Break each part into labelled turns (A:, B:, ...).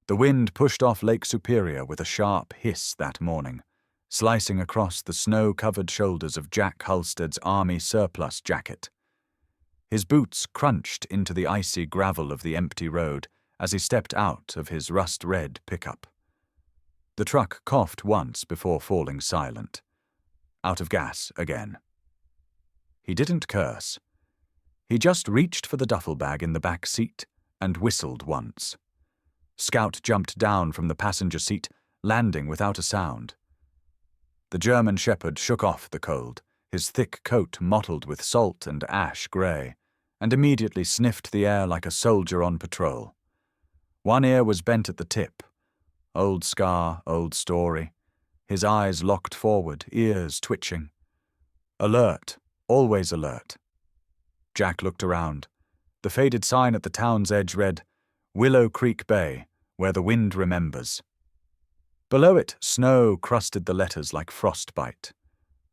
A: The wind pushed off Lake Superior with a sharp hiss that morning, slicing across the snow-covered shoulders of Jack Halstead's army surplus jacket. His boots crunched into the icy gravel of the empty road as he stepped out of his rust-red pickup. The truck coughed once before falling silent. Out of gas again. He didn't curse. He just reached for the duffel bag in the back seat and whistled once. Scout jumped down from the passenger seat, landing without a sound. The German shepherd shook off the cold, his thick coat mottled with salt and ash grey, and immediately sniffed the air like a soldier on patrol. One ear was bent at the tip. Old scar, old story. His eyes locked forward, ears twitching. Alert, always alert. Jack looked around. The faded sign at the town's edge read, Willow Creek Bay, where the wind remembers. Below it, snow crusted the letters like frostbite.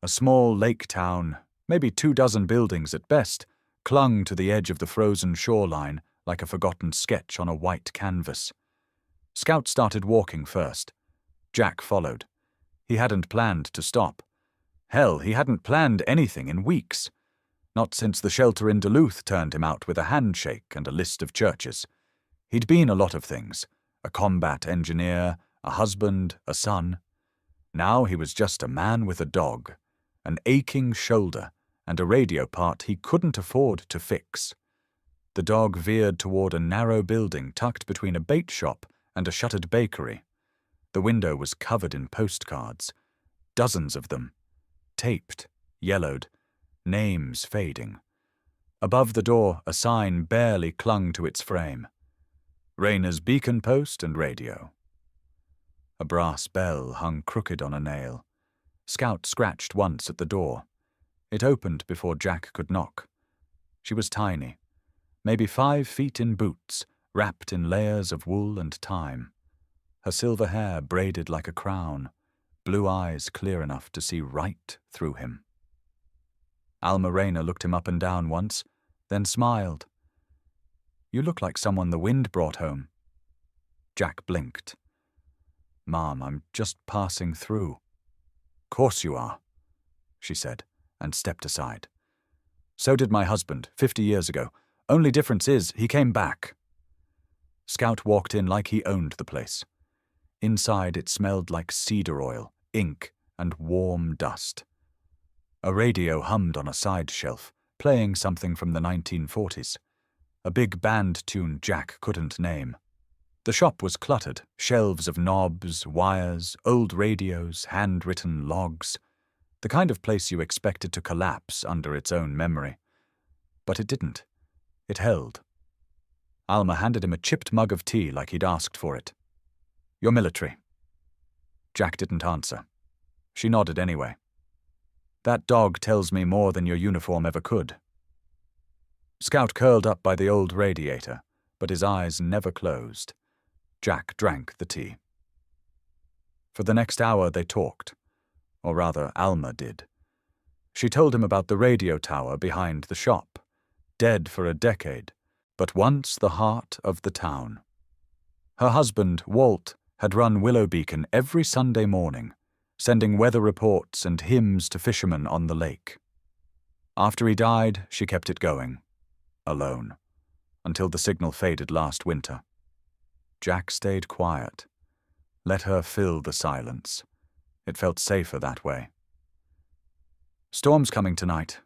A: A small lake town, maybe 24 buildings at best, clung to the edge of the frozen shoreline like a forgotten sketch on a white canvas. Scout started walking first. Jack followed. He hadn't planned to stop. Hell, he hadn't planned anything in weeks. Not since the shelter in Duluth turned him out with a handshake and a list of churches. He'd been a lot of things. A combat engineer, a husband, a son. Now he was just a man with a dog, an aching shoulder, and a radio part he couldn't afford to fix. The dog veered toward a narrow building tucked between a bait shop and a shuttered bakery. The window was covered in postcards. Dozens of them. Taped, yellowed, names fading. Above the door, a sign barely clung to its frame. Rayner's beacon post and radio. A brass bell hung crooked on a nail. Scout scratched once at the door. It opened before Jack could knock. She was tiny, maybe 5 feet in boots, wrapped in layers of wool and thyme. Her silver hair braided like a crown, blue eyes clear enough to see right through him. Alma Rayner looked him up and down once, then smiled. You look like someone the wind brought home. Jack blinked. Mom, I'm just passing through. Course you are, she said, and stepped aside. So did my husband, 50 years ago. Only difference is, he came back. Scout walked in like he owned the place. Inside it smelled like cedar oil, ink, and warm dust. A radio hummed on a side shelf, playing something from the 1940s. A big band tune Jack couldn't name. The shop was cluttered, shelves of knobs, wires, old radios, handwritten logs. The kind of place you expected to collapse under its own memory. But it didn't. It held. Alma handed him a chipped mug of tea like he'd asked for it. You're military. Jack didn't answer. She nodded anyway. That dog tells me more than your uniform ever could. Scout curled up by the old radiator, but his eyes never closed. Jack drank the tea. For the next hour they talked, or rather Alma did. She told him about the radio tower behind the shop, dead for a decade, but once the heart of the town. Her husband, Walt, had run Willow Beacon every Sunday morning, sending weather reports and hymns to fishermen on the lake. After he died, she kept it going, alone, until the signal faded last winter. Jack stayed quiet, let her fill the silence. It felt safer that way. Storm's coming tonight,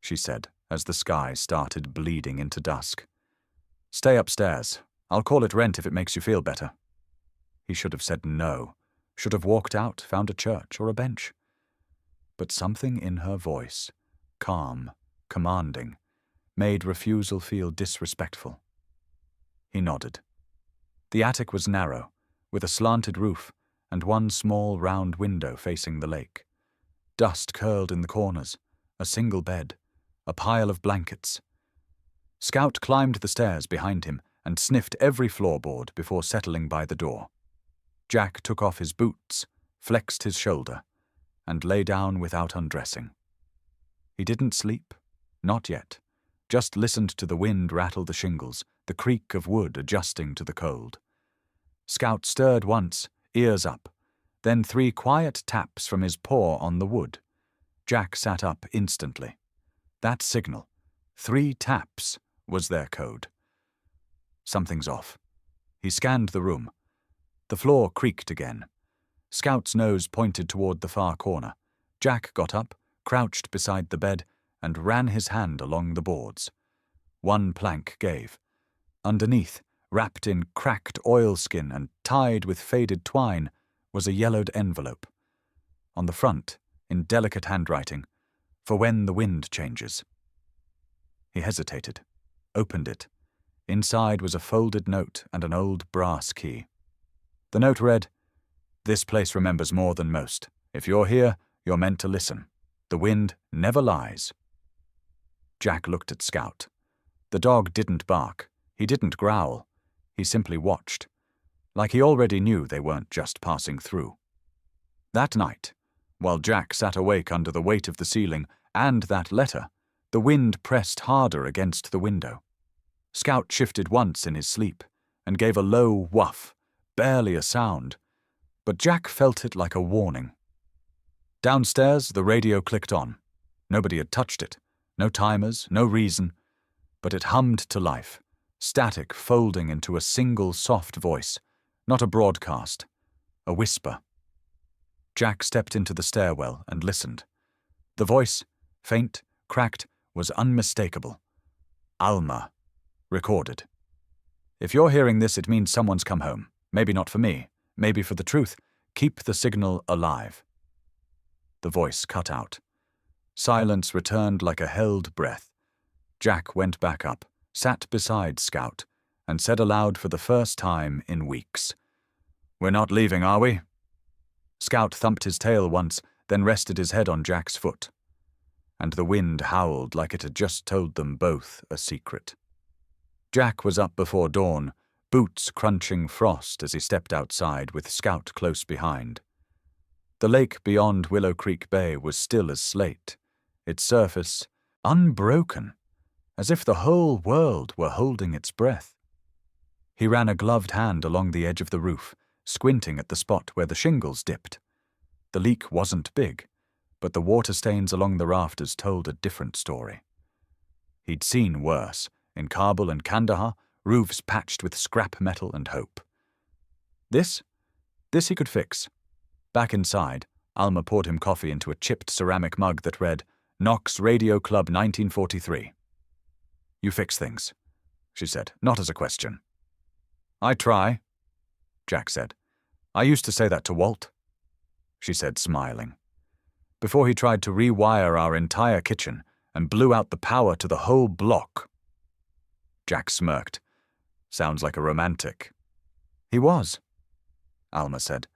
A: she said as the sky started bleeding into dusk. Stay upstairs. I'll call it rent if it makes you feel better. He should have said no, should have walked out, found a church or a bench. But something in her voice, calm, commanding, made refusal feel disrespectful. He nodded. The attic was narrow, with a slanted roof and one small round window facing the lake. Dust curled in the corners, a single bed, a pile of blankets. Scout climbed the stairs behind him and sniffed every floorboard before settling by the door. Jack took off his boots, flexed his shoulder, and lay down without undressing. He didn't sleep, not yet, just listened to the wind rattle the shingles, the creak of wood adjusting to the cold. Scout stirred once, ears up, then 3 quiet taps from his paw on the wood. Jack sat up instantly. That signal, 3 taps, was their code. Something's off. He scanned the room. The floor creaked again. Scout's nose pointed toward the far corner. Jack got up, crouched beside the bed, and ran his hand along the boards. 1 plank gave. Underneath, wrapped in cracked oilskin and tied with faded twine, was a yellowed envelope. On the front, in delicate handwriting, "For when the wind changes." He hesitated, opened it. Inside was a folded note and an old brass key. The note read, "This place remembers more than most. If you're here, you're meant to listen. The wind never lies." Jack looked at Scout. The dog didn't bark. He didn't growl. He simply watched, like he already knew they weren't just passing through. That night, while Jack sat awake under the weight of the ceiling and that letter, the wind pressed harder against the window. Scout shifted once in his sleep and gave a low whuff, barely a sound, but Jack felt it like a warning. Downstairs, the radio clicked on. Nobody had touched it. No timers, no reason, but it hummed to life, static folding into a single soft voice, not a broadcast, a whisper. Jack stepped into the stairwell and listened. The voice, faint, cracked, was unmistakable. Alma. Recorded. "If you're hearing this, it means someone's come home. Maybe not for me, maybe for the truth. Keep the signal alive." The voice cut out. Silence returned like a held breath. Jack went back up, sat beside Scout, and said aloud for the first time in weeks, "We're not leaving, are we?" Scout thumped his tail once, then rested his head on Jack's foot. And the wind howled like it had just told them both a secret. Jack was up before dawn, boots crunching frost as he stepped outside with Scout close behind. The lake beyond Willow Creek Bay was still as slate, its surface unbroken, as if the whole world were holding its breath. He ran a gloved hand along the edge of the roof, squinting at the spot where the shingles dipped. The leak wasn't big, but the water stains along the rafters told a different story. He'd seen worse, in Kabul and Kandahar, roofs patched with scrap metal and hope. This he could fix. Back inside, Alma poured him coffee into a chipped ceramic mug that read, "Knox Radio Club 1943. "You fix things," she said, not as a question. "I try," Jack said. "I used to say that to Walt," she said, smiling. "Before he tried to rewire our entire kitchen and blew out the power to the whole block." Jack smirked. "Sounds like a romantic." "He was," Alma said.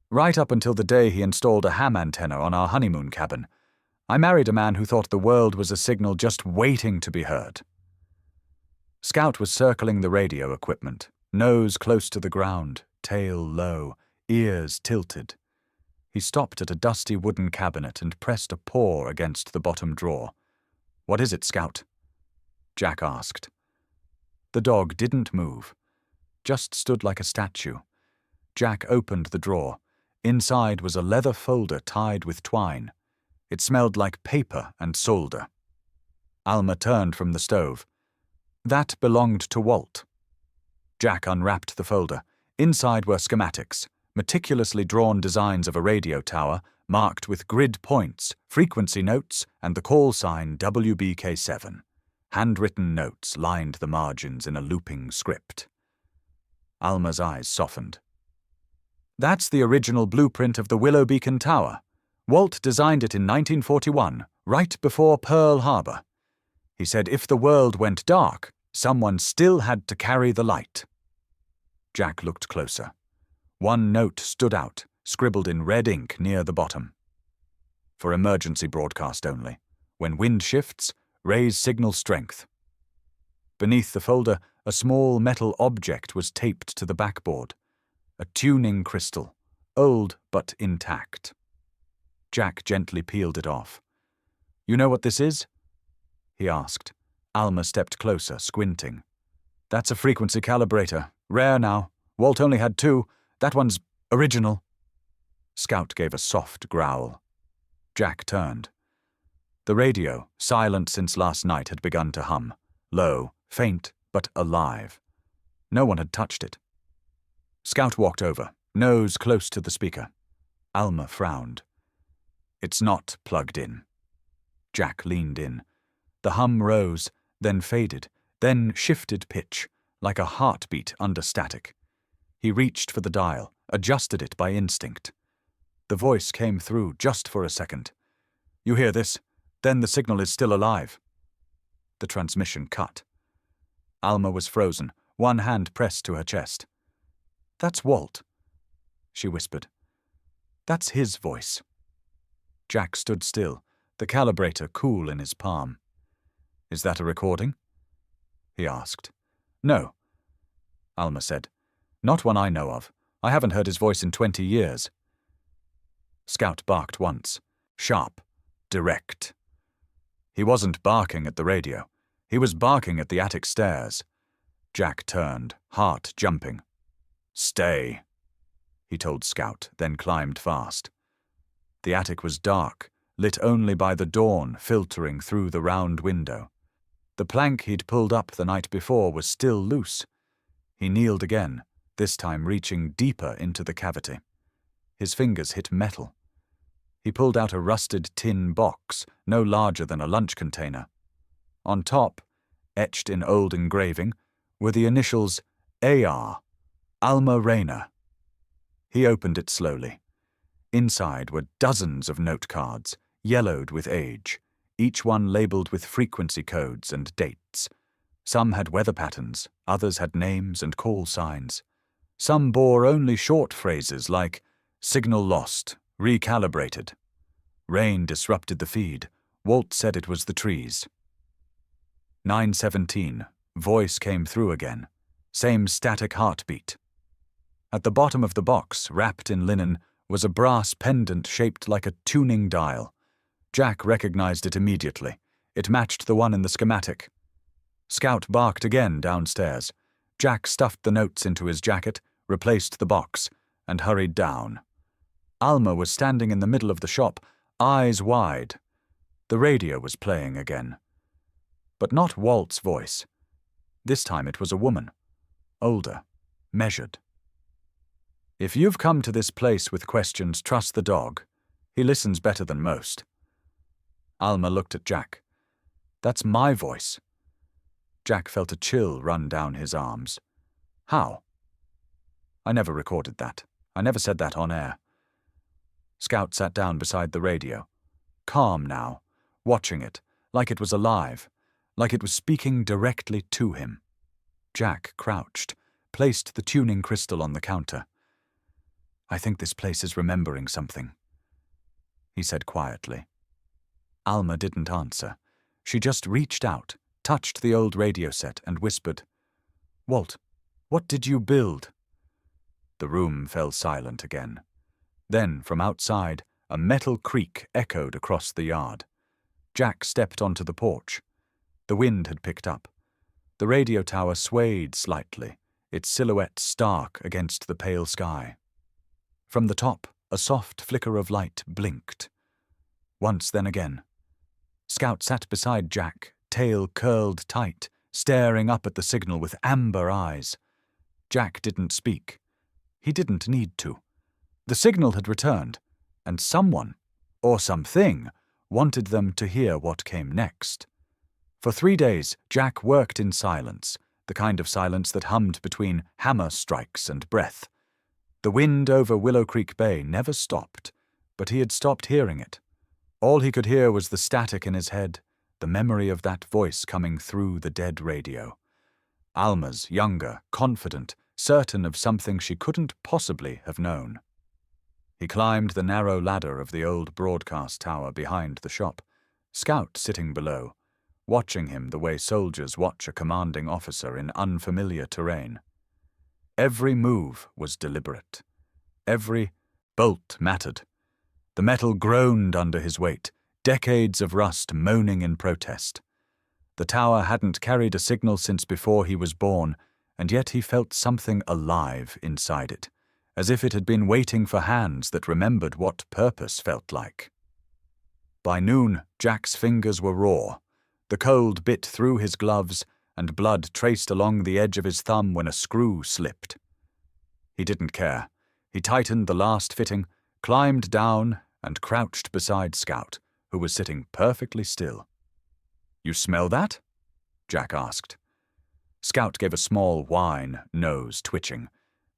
A: "Right up until the day he installed a ham antenna on our honeymoon cabin. I married a man who thought the world was a signal just waiting to be heard." Scout was circling the radio equipment, nose close to the ground, tail low, ears tilted. He stopped at a dusty wooden cabinet and pressed a paw against the bottom drawer. "What is it, Scout?" Jack asked. The dog didn't move, just stood like a statue. Jack opened the drawer. Inside was a leather folder tied with twine. It smelled like paper and solder. Alma turned from the stove. "That belonged to Walt." Jack unwrapped the folder. Inside were schematics, meticulously drawn designs of a radio tower, marked with grid points, frequency notes, and the call sign WBK7. Handwritten notes lined the margins in a looping script. Alma's eyes softened. "That's the original blueprint of the Willow Beacon Tower. Walt designed it in 1941, right before Pearl Harbor. He said if the world went dark, someone still had to carry the light." Jack looked closer. One note stood out, scribbled in red ink near the bottom. "For emergency broadcast only. When wind shifts, raise signal strength." Beneath the folder, a small metal object was taped to the backboard. A tuning crystal, old but intact. Jack gently peeled it off. "You know what this is?" he asked. Alma stepped closer, squinting. "That's a frequency calibrator. Rare now. Walt only had 2. That one's original. Scout gave a soft growl. Jack turned. The radio, silent since last night, had begun to hum. Low, faint, but alive. No one had touched it. Scout walked over, nose close to the speaker. Alma frowned. It's not plugged in. Jack leaned in. The hum rose, then faded, then shifted pitch, like a heartbeat under static. He reached for the dial, adjusted it by instinct. The voice came through just for a second. You hear this? Then the signal is still alive. The transmission cut. Alma was frozen, one hand pressed to her chest. That's Walt, she whispered. That's his voice. Jack stood still, the calibrator cool in his palm. Is that a recording? He asked. No, Alma said. Not one I know of. I haven't heard his voice in 20 years. Scout barked once. Sharp. Direct. He wasn't barking at the radio. He was barking at the attic stairs. Jack turned, heart jumping. Stay, he told Scout, then climbed fast. The attic was dark, lit only by the dawn filtering through the round window. The plank he'd pulled up the night before was still loose. He kneeled again, this time reaching deeper into the cavity. His fingers hit metal. He pulled out a rusted tin box, no larger than a lunch container. On top, etched in old engraving, were the initials AR, Alma Rayner. He opened it slowly. Inside were dozens of note cards, yellowed with age, each one labeled with frequency codes and dates. Some had weather patterns, others had names and call signs. Some bore only short phrases like, signal lost, recalibrated. Rain disrupted the feed. Walt said it was the trees. 9:17. Voice came through again. Same static heartbeat. At the bottom of the box, wrapped in linen, was a brass pendant shaped like a tuning dial. Jack recognized it immediately. It matched the one in the schematic. Scout barked again downstairs. Jack stuffed the notes into his jacket, replaced the box, and hurried down. Alma was standing in the middle of the shop, eyes wide. The radio was playing again. But not Walt's voice. This time it was a woman. Older. Measured. If you've come to this place with questions, trust the dog. He listens better than most. Alma looked at Jack. That's my voice. Jack felt a chill run down his arms. How? I never recorded that. I never said that on air. Scout sat down beside the radio. Calm now, watching it, like it was alive, like it was speaking directly to him. Jack crouched, placed the tuning crystal on the counter. I think this place is remembering something, he said quietly. Alma didn't answer. She just reached out, touched the old radio set, and whispered, Walt, what did you build? The room fell silent again. Then, from outside, a metal creak echoed across the yard. Jack stepped onto the porch. The wind had picked up. The radio tower swayed slightly, its silhouette stark against the pale sky. From the top, a soft flicker of light blinked. Once, then again. Scout sat beside Jack, tail curled tight, staring up at the signal with amber eyes. Jack didn't speak. He didn't need to. The signal had returned, and someone, or something, wanted them to hear what came next. For 3 days, Jack worked in silence, the kind of silence that hummed between hammer strikes and breath. The wind over Willow Creek Bay never stopped, but he had stopped hearing it. All he could hear was the static in his head, the memory of that voice coming through the dead radio. Alma's, younger, confident, certain of something she couldn't possibly have known. He climbed the narrow ladder of the old broadcast tower behind the shop, Scout sitting below, watching him the way soldiers watch a commanding officer in unfamiliar terrain. Every move was deliberate. Every bolt mattered. The metal groaned under his weight, decades of rust moaning in protest. The tower hadn't carried a signal since before he was born, and yet he felt something alive inside it, as if it had been waiting for hands that remembered what purpose felt like. By noon, Jack's fingers were raw. The cold bit through his gloves, and blood traced along the edge of his thumb when a screw slipped. He didn't care. He tightened the last fitting, climbed down, and crouched beside Scout, who was sitting perfectly still. "You smell that?" Jack asked. Scout gave a small whine, nose twitching.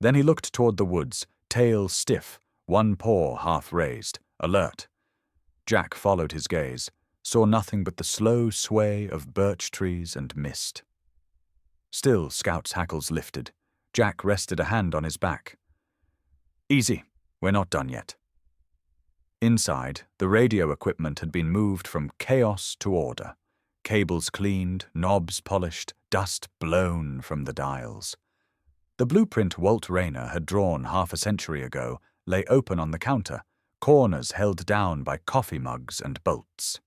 A: Then he looked toward the woods, tail stiff, one paw half raised, alert. Jack followed his gaze, saw nothing but the slow sway of birch trees and mist. Still, Scout's hackles lifted. Jack rested a hand on his back. "Easy, we're not done yet." Inside, the radio equipment had been moved from chaos to order. Cables cleaned, knobs polished, dust blown from the dials. The blueprint Walt Rayner had drawn half a century ago lay open on the counter, corners held down by coffee mugs and bolts.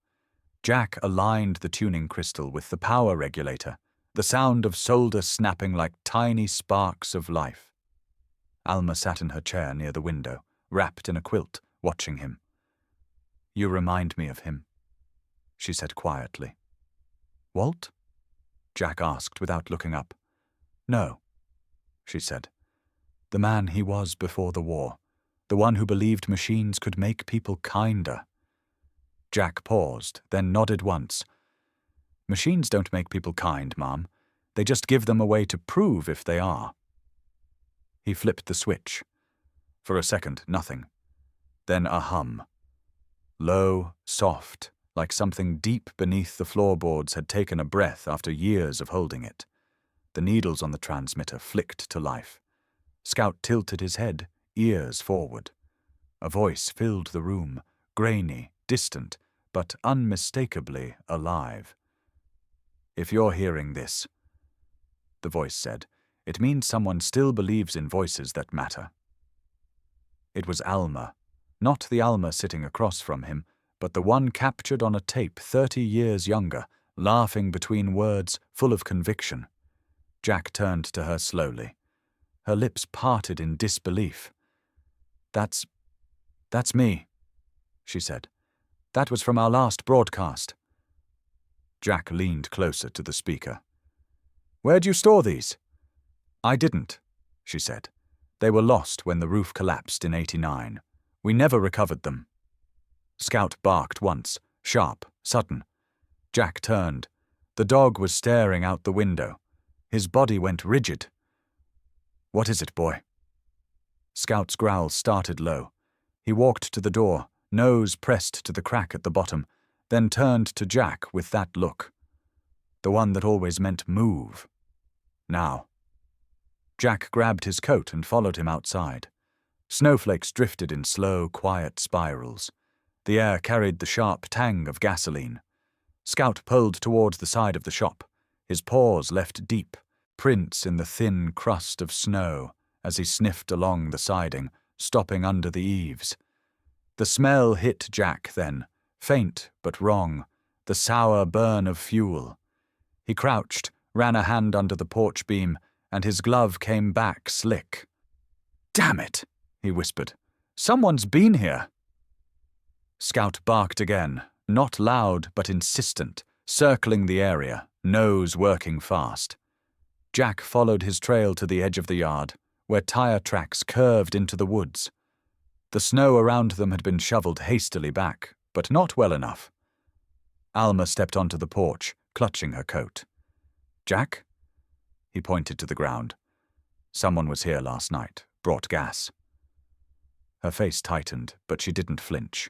A: Jack aligned the tuning crystal with the power regulator, the sound of solder snapping like tiny sparks of life. Alma sat in her chair near the window, wrapped in a quilt, watching him. "You remind me of him," she said quietly. "Walt?" Jack asked without looking up. "No," she said. "The man he was before the war, the one who believed machines could make people kinder." Jack paused, then nodded once. "Machines don't make people kind, Mom. They just give them a way to prove if they are." He flipped the switch. For a second, nothing. Then a hum. Low, soft, like something deep beneath the floorboards had taken a breath after years of holding it. The needles on the transmitter flicked to life. Scout tilted his head, ears forward. A voice filled the room, grainy, distant, but unmistakably alive. "If you're hearing this," the voice said, "it means someone still believes in voices that matter." It was Alma, not the Alma sitting across from him, but the one captured on a tape 30 years younger, laughing between words, full of conviction. Jack turned to her slowly. Her lips parted in disbelief. That's me," she said. "That was from our last broadcast." Jack leaned closer to the speaker. "Where'd you store these?" "I didn't," she said. "They were lost when the roof collapsed in '89. We never recovered them." Scout barked once, sharp, sudden. Jack turned. The dog was staring out the window. His body went rigid. "What is it, boy?" Scout's growl started low. He walked to the door, nose pressed to the crack at the bottom, then turned to Jack with that look. The one that always meant move. Now. Jack grabbed his coat and followed him outside. Snowflakes drifted in slow, quiet spirals. The air carried the sharp tang of gasoline. Scout pulled toward the side of the shop, his paws left deep, prints in the thin crust of snow as he sniffed along the siding, stopping under the eaves. The smell hit Jack then, faint but wrong, the sour burn of fuel. He crouched, ran a hand under the porch beam, and his glove came back slick. "Damn it," he whispered. "Someone's been here." Scout barked again, not loud but insistent, circling the area, nose working fast. Jack followed his trail to the edge of the yard, where tire tracks curved into the woods. The snow around them had been shoveled hastily back, but not well enough. Alma stepped onto the porch, clutching her coat. "Jack?" He pointed to the ground. "Someone was here last night, brought gas." Her face tightened, but she didn't flinch.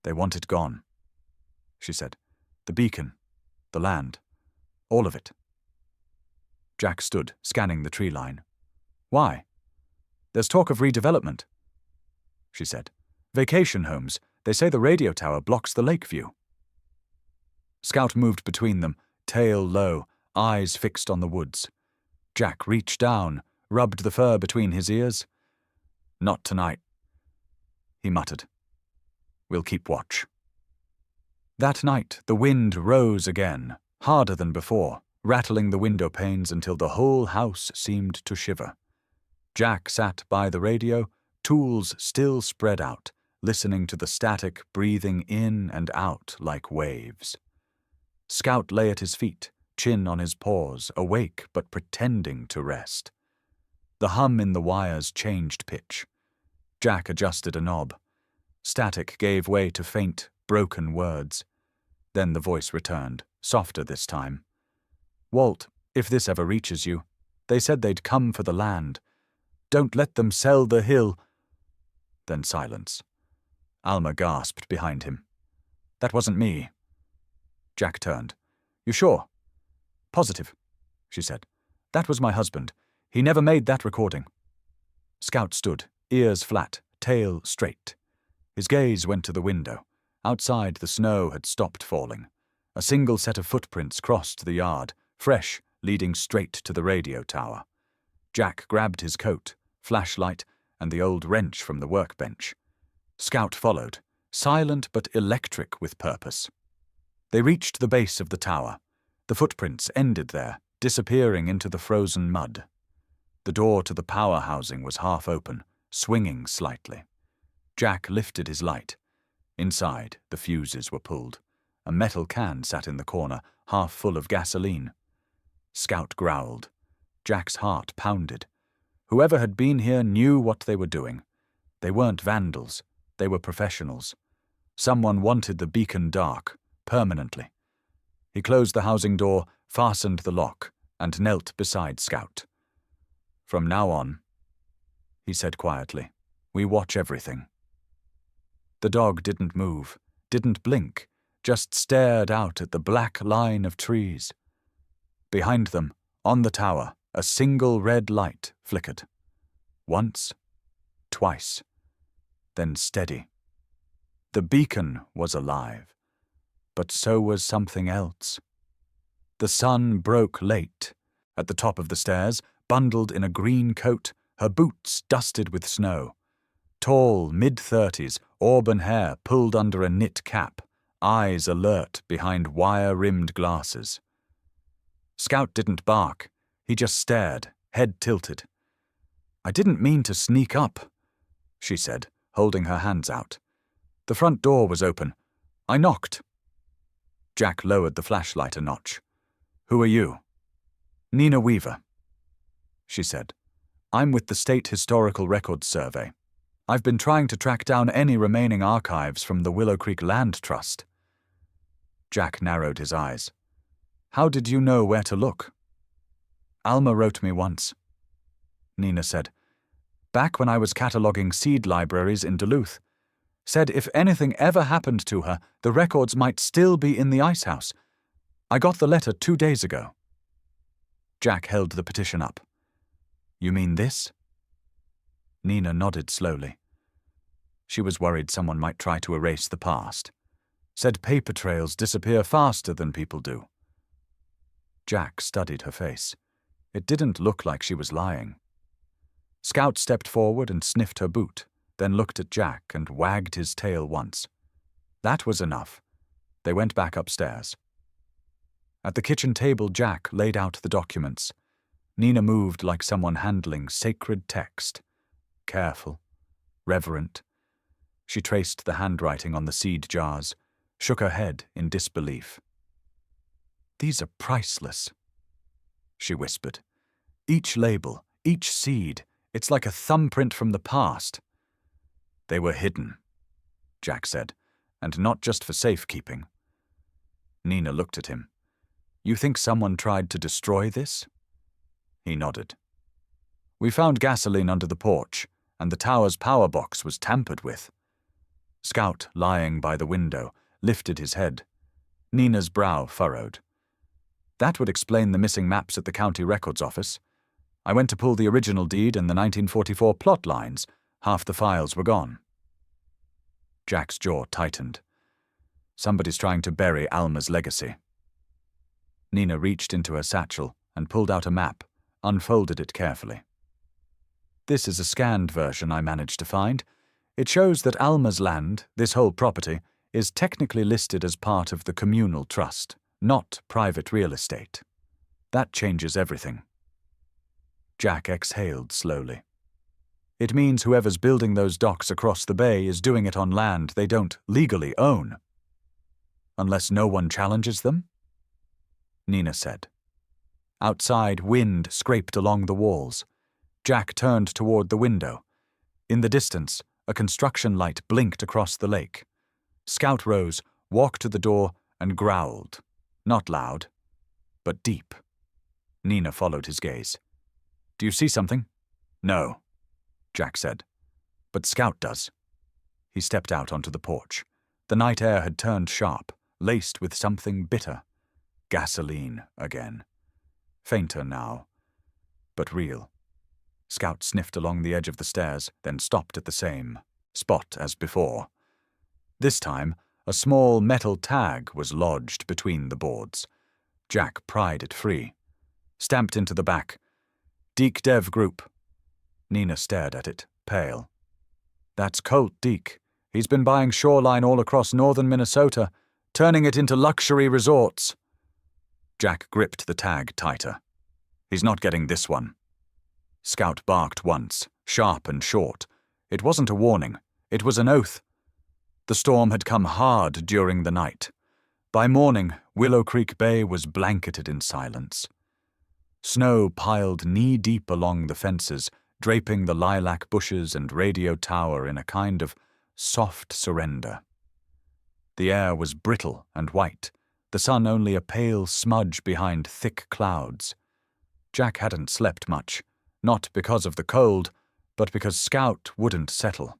A: "They want it gone," she said. "The beacon, the land, all of it." Jack stood, scanning the tree line. "Why?" "There's talk of redevelopment," she said. "Vacation homes. They say the radio tower blocks the lake view." Scout moved between them, tail low, eyes fixed on the woods. Jack reached down, rubbed the fur between his ears. "Not tonight," he muttered. "We'll keep watch." That night the wind rose again, harder than before, rattling the window panes until the whole house seemed to shiver. Jack sat by the radio, tools still spread out, listening to the static breathing in and out like waves. Scout lay at his feet, chin on his paws, awake but pretending to rest. The hum in the wires changed pitch. Jack adjusted a knob. Static gave way to faint, broken words. Then the voice returned, softer this time. "Walt, if this ever reaches you, they said they'd come for the land. Don't let them sell the hill." Then silence. Alma gasped behind him. "That wasn't me." Jack turned. "You sure?" "Positive," she said. "That was my husband. He never made that recording." Scout stood, ears flat, tail straight. His gaze went to the window. Outside, the snow had stopped falling. A single set of footprints crossed the yard, fresh, leading straight to the radio tower. Jack grabbed his coat, flashlight, and the old wrench from the workbench. Scout followed, silent but electric with purpose. They reached the base of the tower. The footprints ended there, disappearing into the frozen mud. The door to the power housing was half open, swinging slightly. Jack lifted his light. Inside, the fuses were pulled. A metal can sat in the corner, half full of gasoline. Scout growled. Jack's heart pounded. Whoever had been here knew what they were doing. They weren't vandals. They were professionals. Someone wanted the beacon dark, permanently. He closed the housing door, fastened the lock, and knelt beside Scout. "From now on," he said quietly, "we watch everything." The dog didn't move, didn't blink, just stared out at the black line of trees. Behind them, on the tower, a single red light flickered. Once, twice, then steady. The beacon was alive, but so was something else. The sun broke late. At the top of the stairs, bundled in a green coat, her boots dusted with snow. Tall, mid-30s, auburn hair pulled under a knit cap, eyes alert behind wire-rimmed glasses. Scout didn't bark. He just stared, head tilted. "I didn't mean to sneak up," she said, holding her hands out. "The front door was open. I knocked." Jack lowered the flashlight a notch. "Who are you?" "Nina Weaver," she said. "I'm with the State Historical Records Survey. I've been trying to track down any remaining archives from the Willow Creek Land Trust." Jack narrowed his eyes. "How did you know where to look?" "Alma wrote me once," Nina said. "Back when I was cataloguing seed libraries in Duluth. Said if anything ever happened to her, the records might still be in the ice house. I got the letter 2 days ago." Jack held the petition up. "You mean this?" Nina nodded slowly. She was worried someone might try to erase the past. Said paper trails disappear faster than people do. Jack studied her face. It didn't look like she was lying. Scout stepped forward and sniffed her boot, then looked at Jack and wagged his tail once. That was enough. They went back upstairs. At the kitchen table, Jack laid out the documents. Nina moved like someone handling sacred text. Careful, reverent. She traced the handwriting on the seed jars, shook her head in disbelief. "These are priceless," she whispered. "Each label, each seed, it's like a thumbprint from the past." "They were hidden," Jack said, "and not just for safekeeping." Nina looked at him. "You think someone tried to destroy this?" He nodded. "We found gasoline under the porch, and the tower's power box was tampered with." Scout, lying by the window, lifted his head. Nina's brow furrowed. "That would explain the missing maps at the county records office. I went to pull the original deed and the 1944 plot lines. Half the files were gone." Jack's jaw tightened. Somebody's trying to bury Alma's legacy. Nina reached into her satchel and pulled out a map, unfolded it carefully. "This is a scanned version I managed to find. It shows that Alma's land, this whole property, is technically listed as part of the communal trust, not private real estate." That changes everything. Jack exhaled slowly. It means whoever's building those docks across the bay is doing it on land they don't legally own. Unless no one challenges them? Nina said. Outside, wind scraped along the walls. Jack turned toward the window. In the distance, a construction light blinked across the lake. Scout rose, walked to the door, and growled. Not loud, but deep. Nina followed his gaze. Do you see something? No, Jack said. But Scout does. He stepped out onto the porch. The night air had turned sharp, laced with something bitter. Gasoline again. Fainter now, but real. Scout sniffed along the edge of the stairs, then stopped at the same spot as before. This time, a small metal tag was lodged between the boards. Jack pried it free. Stamped into the back. Deke Dev Group. Nina stared at it, pale. That's Colt Deke. He's been buying shoreline all across northern Minnesota, turning it into luxury resorts. Jack gripped the tag tighter. He's not getting this one. Scout barked once, sharp and short. It wasn't a warning. It was an oath. The storm had come hard during the night. By morning, Willow Creek Bay was blanketed in silence. Snow piled knee-deep along the fences, draping the lilac bushes and radio tower in a kind of soft surrender. The air was brittle and white, the sun only a pale smudge behind thick clouds. Jack hadn't slept much, not because of the cold, but because Scout wouldn't settle.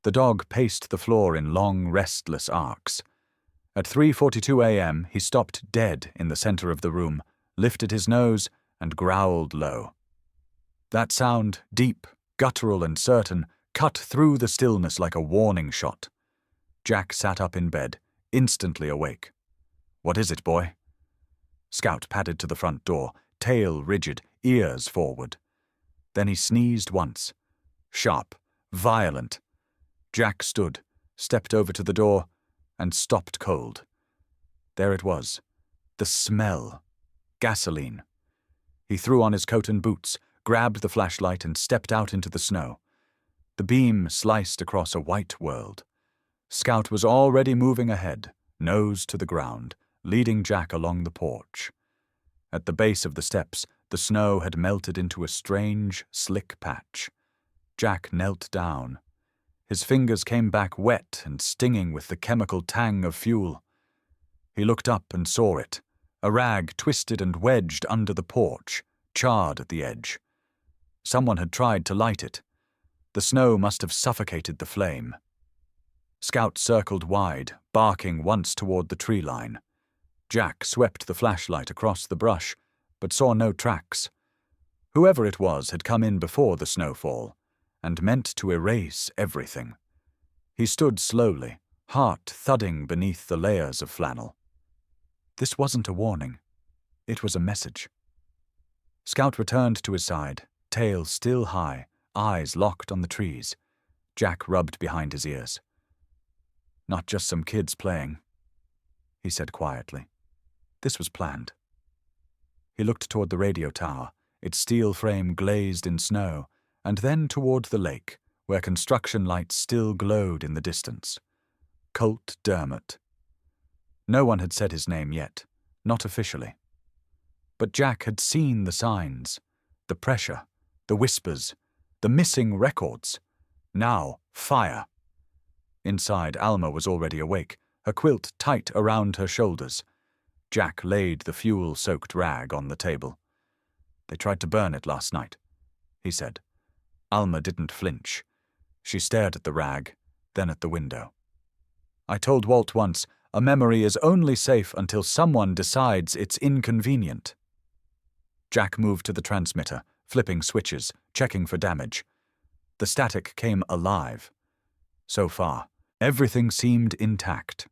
A: The dog paced the floor in long, restless arcs. At 3:42 a.m., he stopped dead in the center of the room, lifted his nose, and growled low. That sound, deep, guttural, and certain, cut through the stillness like a warning shot. Jack sat up in bed, instantly awake. What is it, boy? Scout padded to the front door, tail rigid, ears forward. Then he sneezed once. Sharp, violent. Jack stood, stepped over to the door, and stopped cold. There it was. The smell. Gasoline. He threw on his coat and boots, grabbed the flashlight, and stepped out into the snow. The beam sliced across a white world. Scout was already moving ahead, nose to the ground, leading Jack along the porch. At the base of the steps, the snow had melted into a strange, slick patch. Jack knelt down. His fingers came back wet and stinging with the chemical tang of fuel. He looked up and saw it, a rag twisted and wedged under the porch, charred at the edge. Someone had tried to light it. The snow must have suffocated the flame. Scout circled wide, barking once toward the tree line. Jack swept the flashlight across the brush, but saw no tracks. Whoever it was had come in before the snowfall, and meant to erase everything. He stood slowly, heart thudding beneath the layers of flannel. This wasn't a warning. It was a message. Scout returned to his side, tail still high, eyes locked on the trees. Jack rubbed behind his ears. Not just some kids playing, he said quietly. This was planned. He looked toward the radio tower, its steel frame glazed in snow, and then toward the lake, where construction lights still glowed in the distance. Colt Dermott. No one had said his name yet, not officially. But Jack had seen the signs, the pressure, the whispers, the missing records. Now, fire. Inside, Alma was already awake, her quilt tight around her shoulders. Jack laid the fuel-soaked rag on the table. They tried to burn it last night, he said. Alma didn't flinch. She stared at the rag, then at the window. I told Walt once, a memory is only safe until someone decides it's inconvenient. Jack moved to the transmitter, flipping switches, checking for damage. The static came alive. So far, everything seemed intact.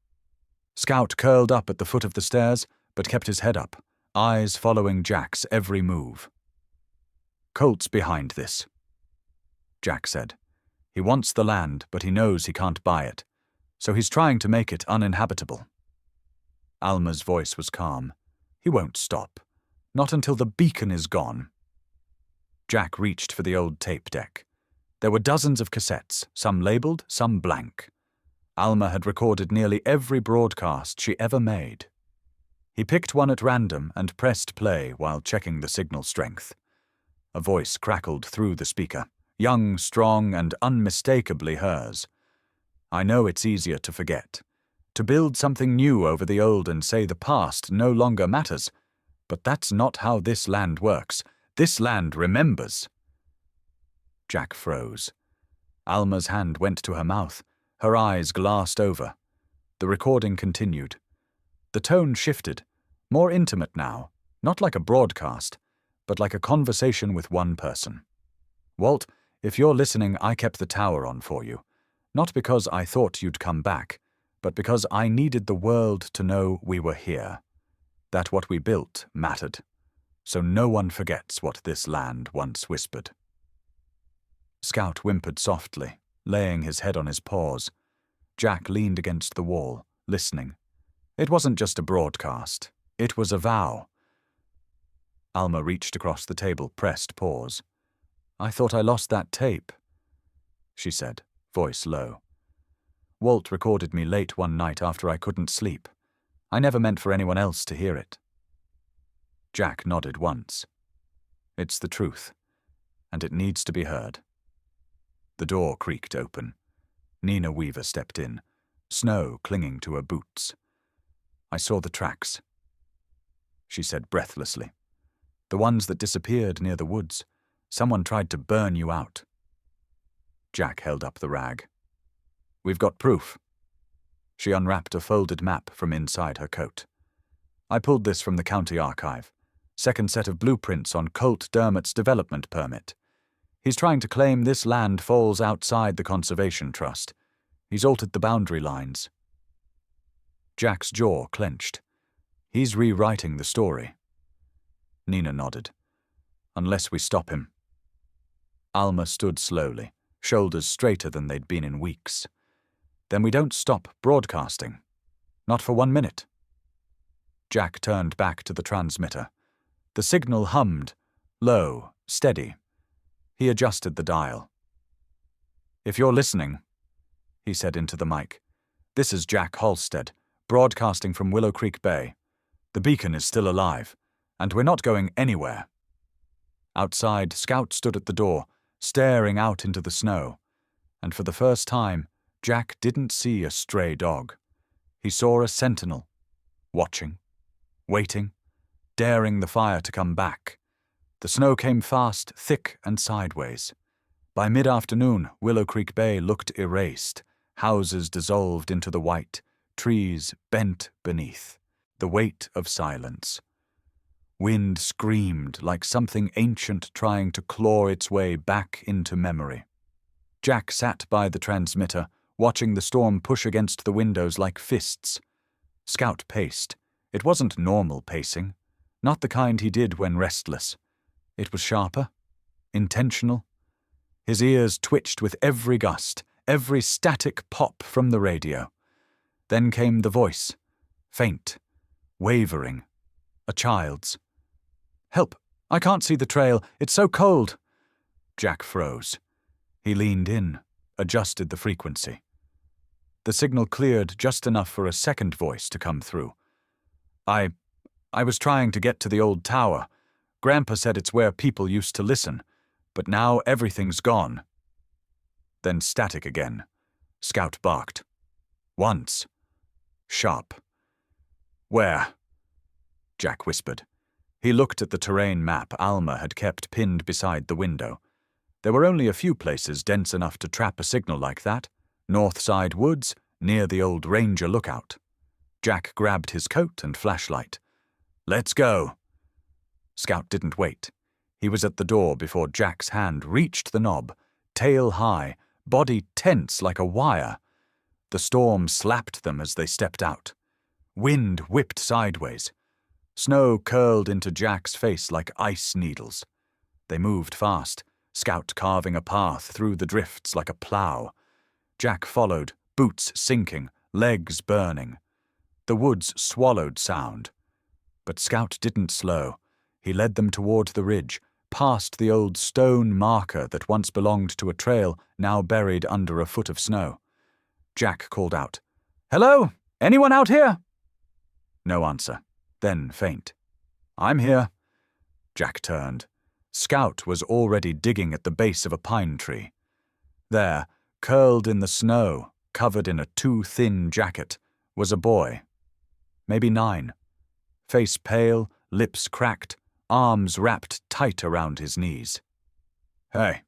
A: Scout curled up at the foot of the stairs, but kept his head up, eyes following Jack's every move. Colt's behind this, Jack said. He wants the land, but he knows he can't buy it, so he's trying to make it uninhabitable. Alma's voice was calm. He won't stop. Not until the beacon is gone. Jack reached for the old tape deck. There were dozens of cassettes, some labeled, some blank. Alma had recorded nearly every broadcast she ever made. He picked one at random and pressed play while checking the signal strength. A voice crackled through the speaker, young, strong, and unmistakably hers. "I know it's easier to forget, to build something new over the old and say the past no longer matters. But that's not how this land works. This land remembers." Jack froze. Alma's hand went to her mouth. Her eyes glassed over. The recording continued. The tone shifted, more intimate now, not like a broadcast, but like a conversation with one person. "Walt, if you're listening, I kept the tower on for you. Not because I thought you'd come back, but because I needed the world to know we were here. That what we built mattered. So no one forgets what this land once whispered." Scout whimpered softly, laying his head on his paws. Jack leaned against the wall, listening. It wasn't just a broadcast. It was a vow. Alma reached across the table, pressed pause. "I thought I lost that tape," she said, voice low. "Walt recorded me late one night after I couldn't sleep. I never meant for anyone else to hear it." Jack nodded once. "It's the truth, and it needs to be heard." The door creaked open. Nina Weaver stepped in, snow clinging to her boots. "I saw the tracks," she said breathlessly. "The ones that disappeared near the woods. Someone tried to burn you out." Jack held up the rag. "We've got proof." She unwrapped a folded map from inside her coat. "I pulled this from the county archive. Second set of blueprints on Colt Dermott's development permit. He's trying to claim this land falls outside the Conservation Trust. He's altered the boundary lines." Jack's jaw clenched. "He's rewriting the story." Nina nodded. "Unless we stop him." Alma stood slowly, shoulders straighter than they'd been in weeks. "Then we don't stop broadcasting. Not for 1 minute." Jack turned back to the transmitter. The signal hummed, low, steady. He adjusted the dial. "If you're listening," he said into the mic, "this is Jack Halstead, broadcasting from Willow Creek Bay. The beacon is still alive, and we're not going anywhere." Outside, Scout stood at the door, staring out into the snow, and for the first time, Jack didn't see a stray dog. He saw a sentinel, watching, waiting, daring the fire to come back. The snow came fast, thick and sideways. By mid-afternoon, Willow Creek Bay looked erased, houses dissolved into the white, trees bent beneath, the weight of silence. Wind screamed like something ancient trying to claw its way back into memory. Jack sat by the transmitter, watching the storm push against the windows like fists. Scout paced. It wasn't normal pacing, not the kind he did when restless. It was sharper, intentional. His ears twitched with every gust, every static pop from the radio. Then came the voice, faint, wavering, a child's. "Help! I can't see the trail. It's so cold." Jack froze. He leaned in, adjusted the frequency. The signal cleared just enough for a second voice to come through. I was trying to get to the old tower. Grandpa said it's where people used to listen, but now everything's gone." Then static again. Scout barked. "Once." Sharp. "Where?" Jack whispered. He looked at the terrain map Alma had kept pinned beside the window. There were only a few places dense enough to trap a signal like that. Northside Woods, near the old Ranger lookout. Jack grabbed his coat and flashlight. "Let's go." Scout didn't wait. He was at the door before Jack's hand reached the knob, tail high, body tense like a wire. The storm slapped them as they stepped out. Wind whipped sideways. Snow curled into Jack's face like ice needles. They moved fast, Scout carving a path through the drifts like a plow. Jack followed, boots sinking, legs burning. The woods swallowed sound. But Scout didn't slow. He led them toward the ridge, past the old stone marker that once belonged to a trail now buried under a foot of snow. Jack called out, "Hello? Anyone out here?" No answer. Then faint. "I'm here." Jack turned. Scout was already digging at the base of a pine tree. There, curled in the snow, covered in a too-thin jacket, was a boy. Maybe 9. Face pale, lips cracked, arms wrapped tight around his knees. "Hey,"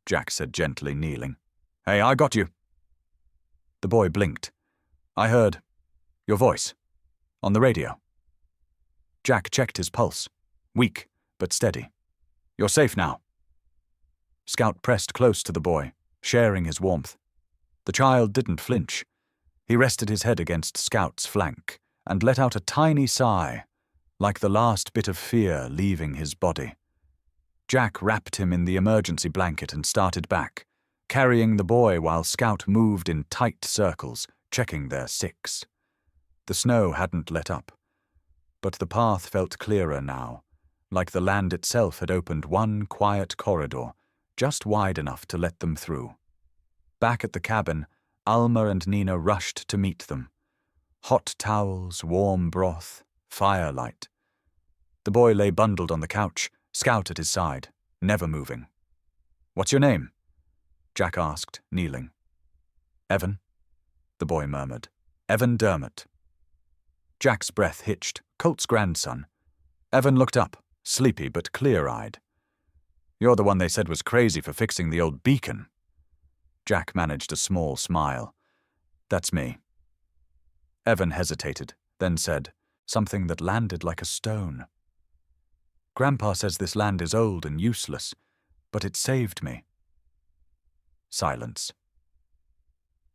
A: Jack said gently, kneeling. "Hey, I got you." The boy blinked. "I heard your voice on the radio." Jack checked his pulse. Weak, but steady. "You're safe now." Scout pressed close to the boy, sharing his warmth. The child didn't flinch. He rested his head against Scout's flank and let out a tiny sigh, like the last bit of fear leaving his body. Jack wrapped him in the emergency blanket and started back, carrying the boy while Scout moved in tight circles, checking their 6. The snow hadn't let up, but the path felt clearer now, like the land itself had opened one quiet corridor, just wide enough to let them through. Back at the cabin, Alma and Nina rushed to meet them. Hot towels, warm broth, firelight. The boy lay bundled on the couch, Scout at his side, never moving. "What's your name?" Jack asked, kneeling. "Evan," the boy murmured. "Evan Dermott." Jack's breath hitched. Colt's grandson. Evan looked up, sleepy but clear-eyed. "You're the one they said was crazy for fixing the old beacon." Jack managed a small smile. "That's me." Evan hesitated, then said, something that landed like a stone. "Grandpa says this land is old and useless, but it saved me." Silence.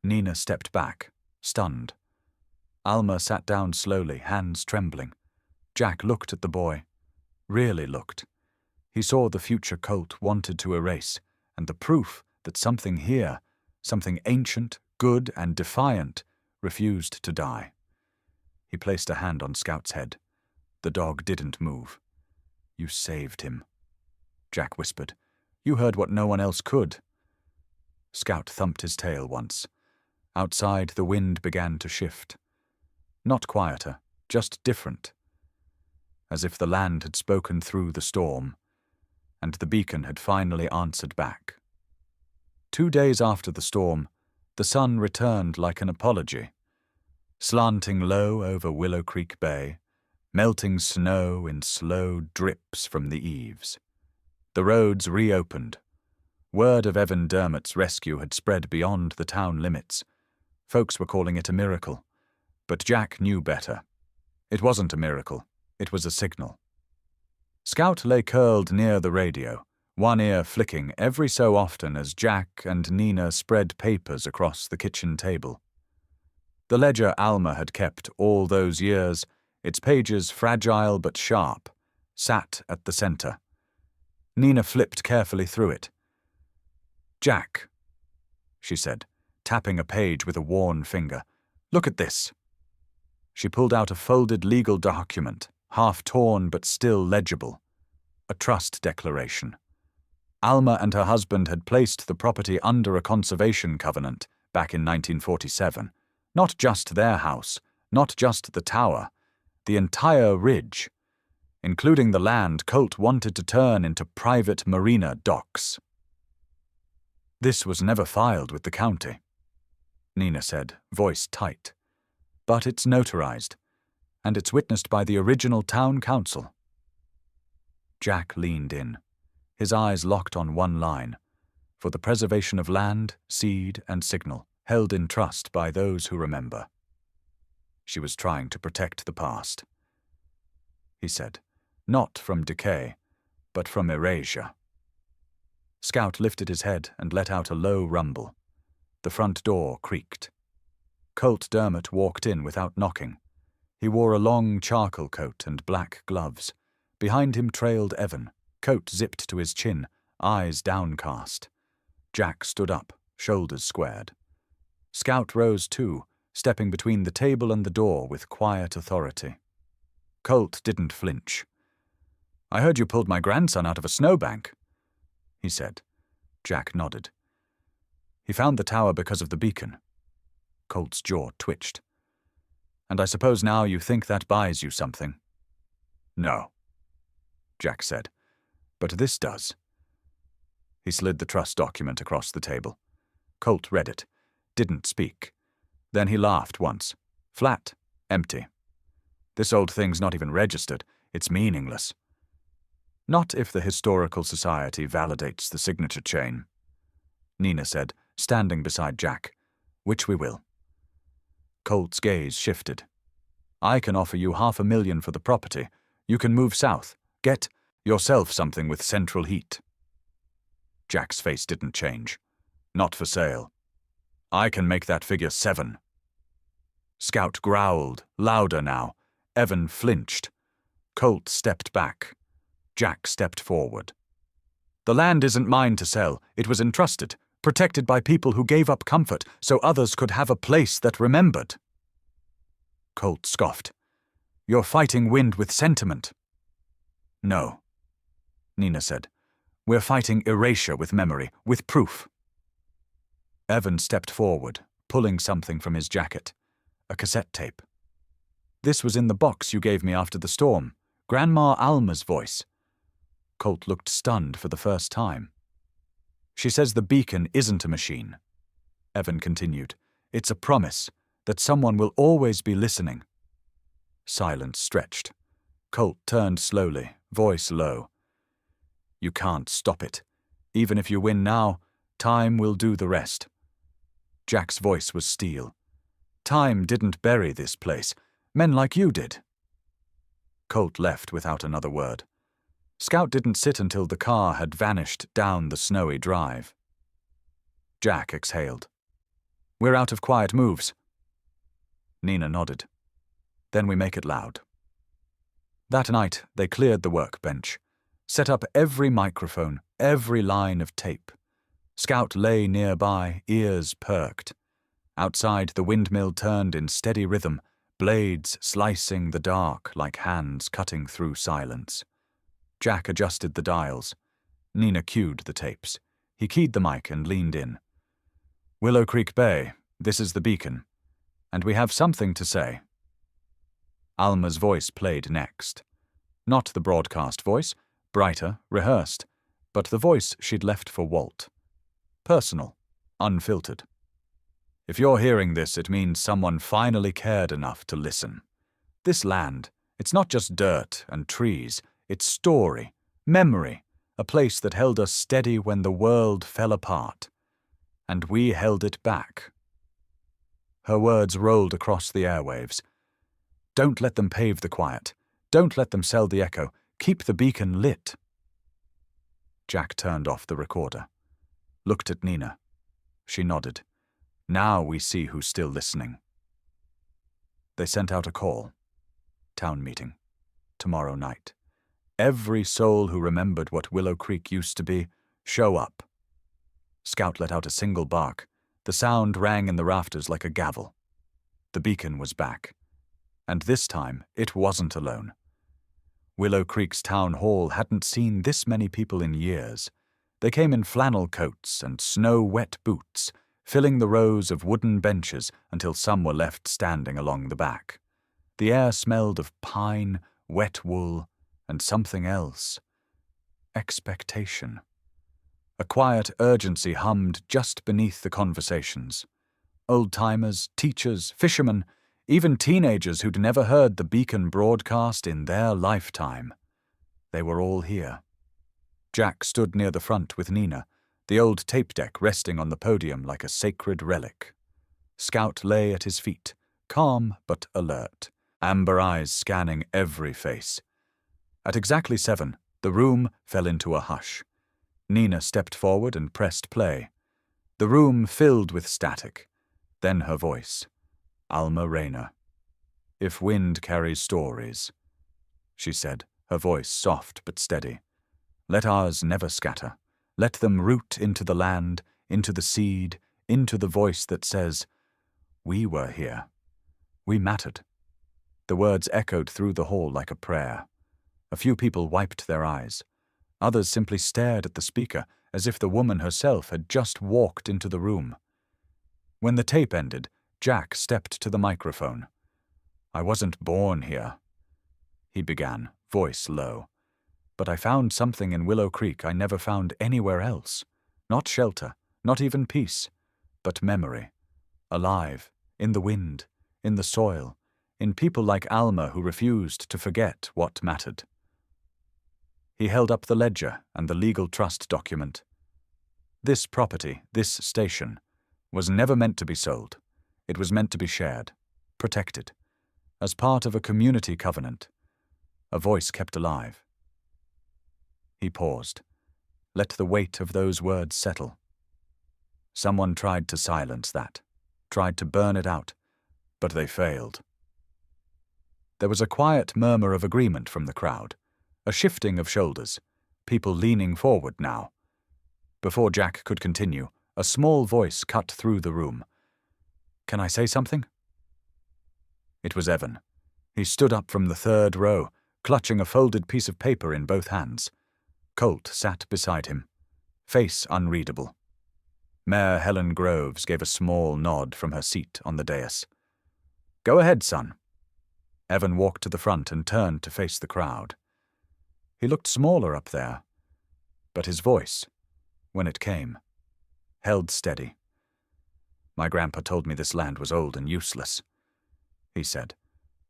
A: Nina stepped back, stunned. Alma sat down slowly, hands trembling. Jack looked at the boy. Really looked. He saw the future Colt wanted to erase, and the proof that something here, something ancient, good, and defiant, refused to die. He placed a hand on Scout's head. The dog didn't move. "You saved him," Jack whispered. "You heard what no one else could." Scout thumped his tail once. Outside, the wind began to shift. Not quieter, just different. As if the land had spoken through the storm, and the beacon had finally answered back. 2 days after the storm, the sun returned like an apology, slanting low over Willow Creek Bay, melting snow in slow drips from the eaves. The roads reopened. Word of Evan Dermott's rescue had spread beyond the town limits. Folks were calling it a miracle, but Jack knew better. It wasn't a miracle, it was a signal. Scout lay curled near the radio, one ear flicking every so often as Jack and Nina spread papers across the kitchen table. The ledger Alma had kept all those years, its pages fragile but sharp, sat at the center. Nina flipped carefully through it. "Jack," she said, tapping a page with a worn finger. "Look at this." She pulled out a folded legal document, half torn but still legible. A trust declaration. Alma and her husband had placed the property under a conservation covenant back in 1947. Not just their house, not just the tower, the entire ridge, including the land Colt wanted to turn into private marina docks. "This was never filed with the county," Nina said, voice tight. "But it's notarized, and it's witnessed by the original town council." Jack leaned in, his eyes locked on one line, for the preservation of land, seed, and signal, held in trust by those who remember. She was trying to protect the past, he said, not from decay, but from erasure. Scout lifted his head and let out a low rumble. The front door creaked. Colt Dermott walked in without knocking. He wore a long charcoal coat and black gloves. Behind him trailed Evan, coat zipped to his chin, eyes downcast. Jack stood up, shoulders squared. Scout rose too, stepping between the table and the door with quiet authority. Colt didn't flinch. I heard you pulled my grandson out of a snowbank, he said. Jack nodded. He found the tower because of the beacon. Colt's jaw twitched. And I suppose now you think that buys you something. No, Jack said, but this does. He slid the trust document across the table. Colt read it, didn't speak. Then he laughed once. Flat, empty. This old thing's not even registered. It's meaningless. Not if the Historical Society validates the signature chain, Nina said, standing beside Jack, which we will. Colt's gaze shifted. I can offer you $500,000 for the property. You can move south. Get yourself something with central heat. Jack's face didn't change. Not for sale. I can make that figure 7. Scout growled, louder now. Evan flinched. Colt stepped back. Jack stepped forward. The land isn't mine to sell. It was entrusted, protected by people who gave up comfort so others could have a place that remembered. Colt scoffed. You're fighting wind with sentiment. No, Nina said. We're fighting erasure with memory, with proof. Evan stepped forward, pulling something from his jacket. A cassette tape. This was in the box you gave me after the storm. Grandma Alma's voice. Colt looked stunned for the first time. She says the beacon isn't a machine. Evan continued. It's a promise that someone will always be listening. Silence stretched. Colt turned slowly, voice low. You can't stop it. Even if you win now, time will do the rest. Jack's voice was steel. Time didn't bury this place. Men like you did. Colt left without another word. Scout didn't sit until the car had vanished down the snowy drive. Jack exhaled. We're out of quiet moves. Nina nodded. Then we make it loud. That night, they cleared the workbench, set up every microphone, every line of tape. Scout lay nearby, ears perked. Outside, the windmill turned in steady rhythm, blades slicing the dark like hands cutting through silence. Jack adjusted the dials. Nina cued the tapes. He keyed the mic and leaned in. Willow Creek Bay, this is the beacon. And we have something to say. Alma's voice played next. Not the broadcast voice, brighter, rehearsed, but the voice she'd left for Walt. Personal, unfiltered. If you're hearing this, it means someone finally cared enough to listen. This land, it's not just dirt and trees, it's story, memory, a place that held us steady when the world fell apart. And we held it back. Her words rolled across the airwaves. Don't let them pave the quiet. Don't let them sell the echo. Keep the beacon lit. Jack turned off the recorder. Looked at Nina. She nodded. Now we see who's still listening. They sent out a call. Town meeting. Tomorrow night. Every soul who remembered what Willow Creek used to be, show up. Scout let out a single bark. The sound rang in the rafters like a gavel. The beacon was back. And this time, it wasn't alone. Willow Creek's town hall hadn't seen this many people in years. They came in flannel coats and snow-wet boots, filling the rows of wooden benches until some were left standing along the back. The air smelled of pine, wet wool, and something else. Expectation. A quiet urgency hummed just beneath the conversations. Old-timers, teachers, fishermen, even teenagers who'd never heard the beacon broadcast in their lifetime. They were all here. Jack stood near the front with Nina, the old tape deck resting on the podium like a sacred relic. Scout lay at his feet, calm but alert, amber eyes scanning every face. At exactly 7, the room fell into a hush. Nina stepped forward and pressed play. The room filled with static. Then her voice. Alma Rayner. If wind carries stories, she said, her voice soft but steady. Let ours never scatter. Let them root into the land, into the seed, into the voice that says, we were here. We mattered. The words echoed through the hall like a prayer. A few people wiped their eyes. Others simply stared at the speaker as if the woman herself had just walked into the room. When the tape ended, Jack stepped to the microphone. "I wasn't born here," he began, voice low. "But I found something in Willow Creek I never found anywhere else. Not shelter, not even peace, but memory. Alive, in the wind, in the soil, in people like Alma who refused to forget what mattered." He held up the ledger and the legal trust document. This property, this station, was never meant to be sold. It was meant to be shared, protected, as part of a community covenant, a voice kept alive. He paused. Let the weight of those words settle. Someone tried to silence that, tried to burn it out, but they failed. There was a quiet murmur of agreement from the crowd, a shifting of shoulders, people leaning forward now. Before Jack could continue, a small voice cut through the room. "Can I say something?" It was Evan. He stood up from the third row, clutching a folded piece of paper in both hands. Colt sat beside him, face unreadable. Mayor Helen Groves gave a small nod from her seat on the dais. "Go ahead, son." Evan walked to the front and turned to face the crowd. He looked smaller up there, but his voice, when it came, held steady. "My grandpa told me this land was old and useless," he said.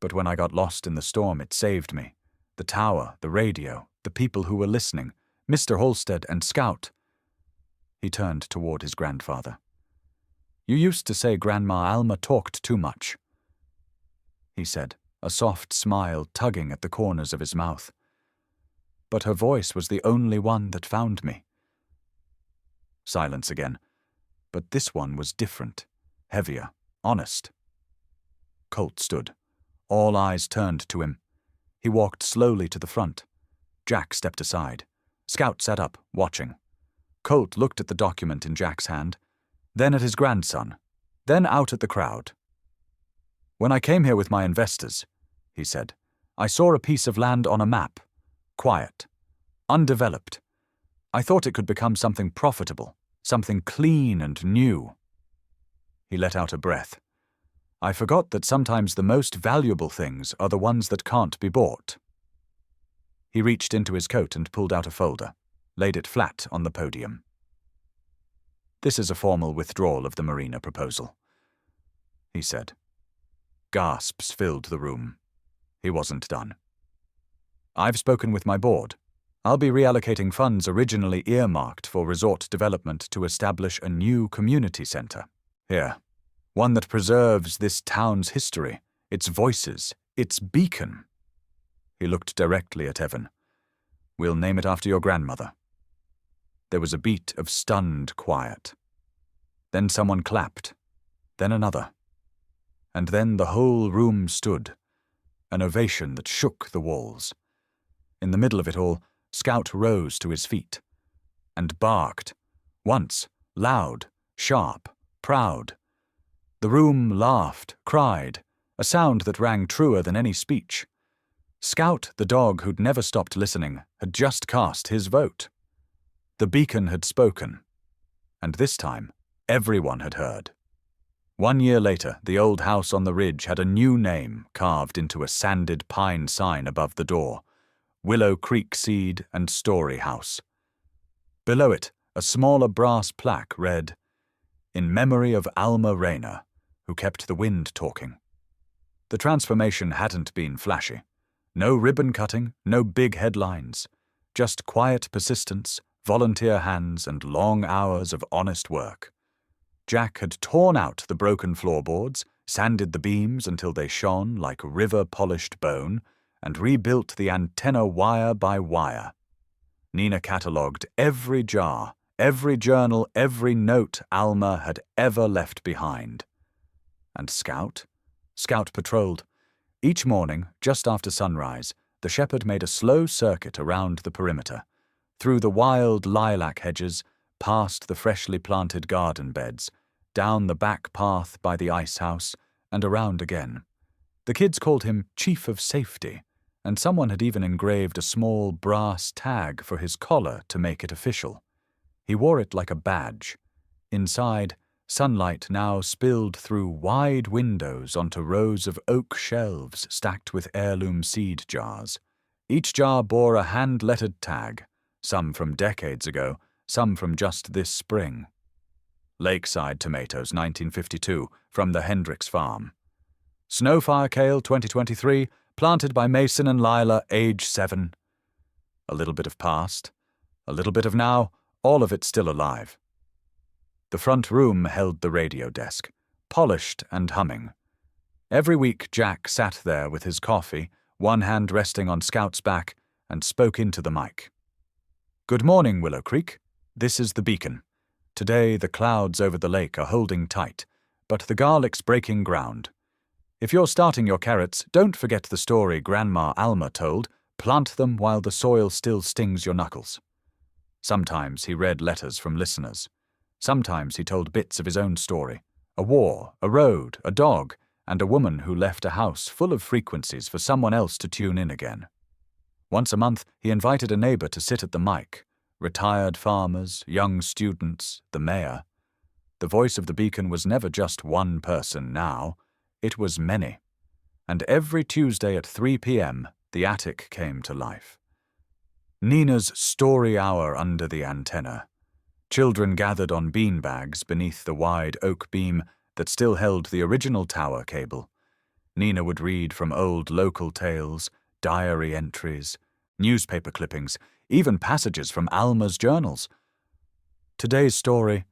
A: "But when I got lost in the storm, it saved me. The tower, the radio, the people who were listening, Mr. Halstead and Scout." He turned toward his grandfather. "You used to say Grandma Alma talked too much," he said, a soft smile tugging at the corners of his mouth. "But her voice was the only one that found me." Silence again, but this one was different, heavier, honest. Colt stood. All eyes turned to him. He walked slowly to the front. Jack stepped aside. Scout sat up, watching. Colt looked at the document in Jack's hand, then at his grandson, then out at the crowd. "When I came here with my investors," he said, "I saw a piece of land on a map. Quiet. Undeveloped. I thought it could become something profitable, something clean and new." He let out a breath. "I forgot that sometimes the most valuable things are the ones that can't be bought." He reached into his coat and pulled out a folder, laid it flat on the podium. "This is a formal withdrawal of the marina proposal," he said. Gasps filled the room. He wasn't done. "I've spoken with my board. I'll be reallocating funds originally earmarked for resort development to establish a new community center. Here, one that preserves this town's history, its voices, its beacon." He looked directly at Evan. "We'll name it after your grandmother." There was a beat of stunned quiet. Then someone clapped, then another. And then the whole room stood, an ovation that shook the walls. In the middle of it all, Scout rose to his feet and barked, once, loud, sharp, proud. The room laughed, cried, a sound that rang truer than any speech. Scout, the dog who'd never stopped listening, had just cast his vote. The beacon had spoken, and this time, everyone had heard. 1 year later, the old house on the ridge had a new name carved into a sanded pine sign above the door: Willow Creek Seed and Story House. Below it, a smaller brass plaque read, "In memory of Alma Rayner, who kept the wind talking." The transformation hadn't been flashy. No ribbon cutting, no big headlines. Just quiet persistence, volunteer hands, and long hours of honest work. Jack had torn out the broken floorboards, sanded the beams until they shone like river-polished bone, and rebuilt the antenna wire by wire. Nina catalogued every jar, every journal, every note Alma had ever left behind. And Scout? Scout patrolled. Each morning, just after sunrise, the shepherd made a slow circuit around the perimeter, through the wild lilac hedges, past the freshly planted garden beds, down the back path by the ice house, and around again. The kids called him Chief of Safety, and someone had even engraved a small brass tag for his collar to make it official. He wore it like a badge. Inside, sunlight now spilled through wide windows onto rows of oak shelves stacked with heirloom seed jars. Each jar bore a hand-lettered tag, some from decades ago, some from just this spring. Lakeside tomatoes, 1952, from the Hendricks farm. Snowfire kale, 2023, planted by Mason and Lila, age 7. A little bit of past, a little bit of now, all of it still alive. The front room held the radio desk, polished and humming. Every week Jack sat there with his coffee, one hand resting on Scout's back, and spoke into the mic. "Good morning, Willow Creek. This is the Beacon. Today the clouds over the lake are holding tight, but the garlic's breaking ground. If you're starting your carrots, don't forget the story Grandma Alma told, plant them while the soil still stings your knuckles." Sometimes he read letters from listeners. Sometimes he told bits of his own story. A war, a road, a dog, and a woman who left a house full of frequencies for someone else to tune in again. Once a month, he invited a neighbor to sit at the mic. Retired farmers, young students, the mayor. The voice of the Beacon was never just one person now. It was many. And every Tuesday at 3 p.m., the attic came to life. Nina's story hour under the antenna. Children gathered on beanbags beneath the wide oak beam that still held the original tower cable. Nina would read from old local tales, diary entries, newspaper clippings, even passages from Alma's journals. Today's story,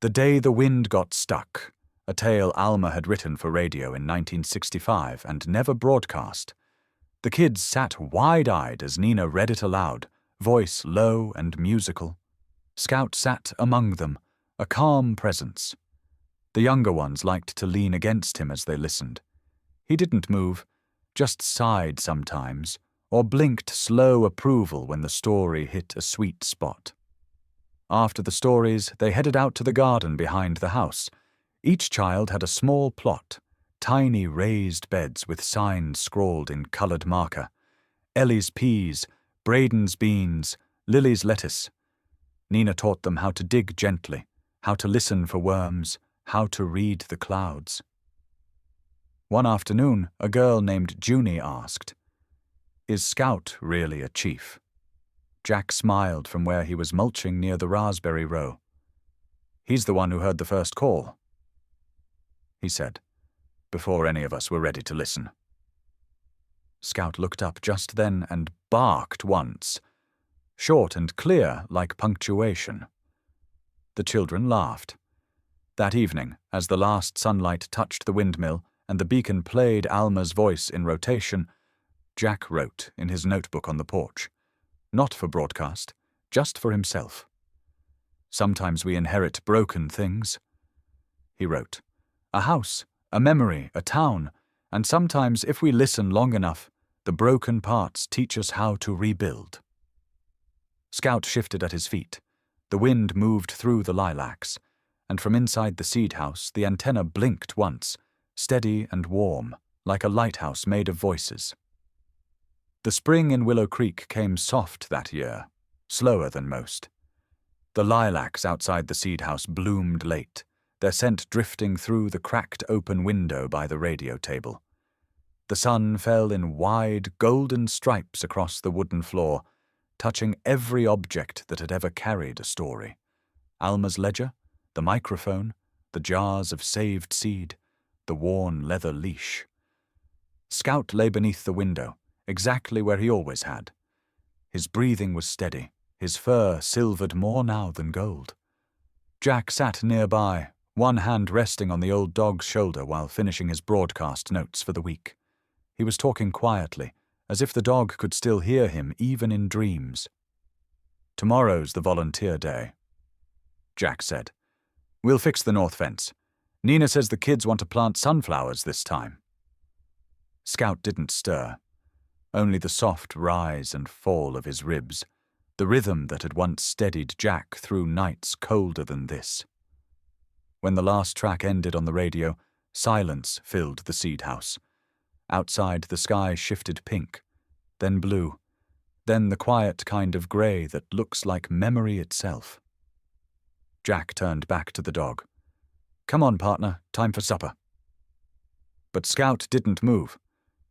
A: The Day the Wind Got Stuck, a tale Alma had written for radio in 1965 and never broadcast. The kids sat wide-eyed as Nina read it aloud, voice low and musical. Scout sat among them, a calm presence. The younger ones liked to lean against him as they listened. He didn't move, just sighed sometimes, or blinked slow approval when the story hit a sweet spot. After the stories, they headed out to the garden behind the house. Each child had a small plot, tiny raised beds with signs scrawled in colored marker. Ellie's peas, Braden's beans, Lily's lettuce. Nina taught them how to dig gently, how to listen for worms, how to read the clouds. One afternoon, a girl named Junie asked, "Is Scout really a chief?" Jack smiled from where he was mulching near the raspberry row. "He's the one who heard the first call," he said, before any of us were ready to listen. Scout looked up just then and barked once, short and clear like punctuation. The children laughed. That evening, as the last sunlight touched the windmill and the Beacon played Alma's voice in rotation, Jack wrote in his notebook on the porch, not for broadcast, just for himself. "Sometimes we inherit broken things," he wrote. "A house, a memory, a town, and sometimes if we listen long enough, the broken parts teach us how to rebuild." Scout shifted at his feet. The wind moved through the lilacs, and from inside the seed house the antenna blinked once, steady and warm, like a lighthouse made of voices. The spring in Willow Creek came soft that year, slower than most. The lilacs outside the seed house bloomed late, their scent drifting through the cracked open window by the radio table. The sun fell in wide, golden stripes across the wooden floor, touching every object that had ever carried a story. Alma's ledger, the microphone, the jars of saved seed, the worn leather leash. Scout lay beneath the window, exactly where he always had. His breathing was steady, his fur silvered more now than gold. Jack sat nearby, one hand resting on the old dog's shoulder while finishing his broadcast notes for the week. He was talking quietly, as if the dog could still hear him even in dreams. "Tomorrow's the volunteer day," Jack said. "We'll fix the north fence. Nina says the kids want to plant sunflowers this time." Scout didn't stir. Only the soft rise and fall of his ribs, the rhythm that had once steadied Jack through nights colder than this. When the last track ended on the radio, silence filled the seed house. Outside, the sky shifted pink. then blue, then the quiet kind of grey that looks like memory itself. Jack turned back to the dog. "Come on, partner, time for supper." But Scout didn't move.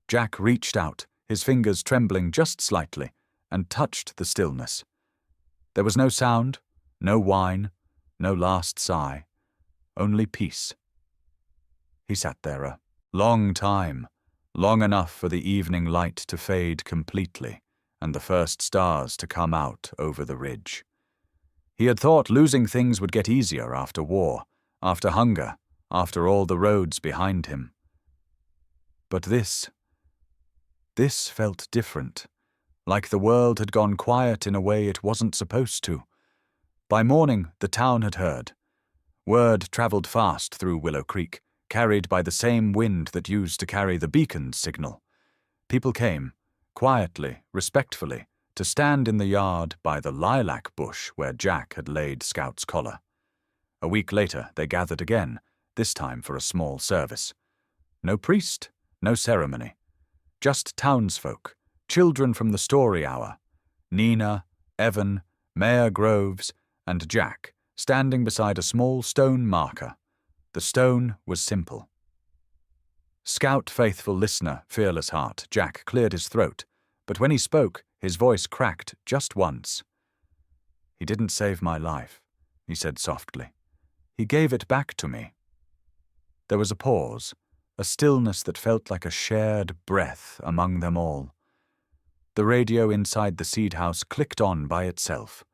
A: Jack reached out, his fingers trembling just slightly, and touched the stillness. There was no sound, no whine, no last sigh, only peace. He sat there a long time, long enough for the evening light to fade completely and the first stars to come out over the ridge. He had thought losing things would get easier after war, after hunger, after all the roads behind him. But this felt different, like the world had gone quiet in a way it wasn't supposed to. By morning, the town had heard. Word travelled fast through Willow Creek, carried by the same wind that used to carry the beacon's signal. People came, quietly, respectfully, to stand in the yard by the lilac bush where Jack had laid Scout's collar. A week later, they gathered again, this time for a small service. No priest, no ceremony. Just townsfolk, children from the story hour, Nina, Evan, Mayor Groves, and Jack, standing beside a small stone marker. The stone was simple. Scout faithful listener, fearless heart, Jack cleared his throat, but when he spoke, his voice cracked just once. "He didn't save my life," he said softly. "He gave it back to me." There was a pause, a stillness that felt like a shared breath among them all. The radio inside the seed house clicked on by itself.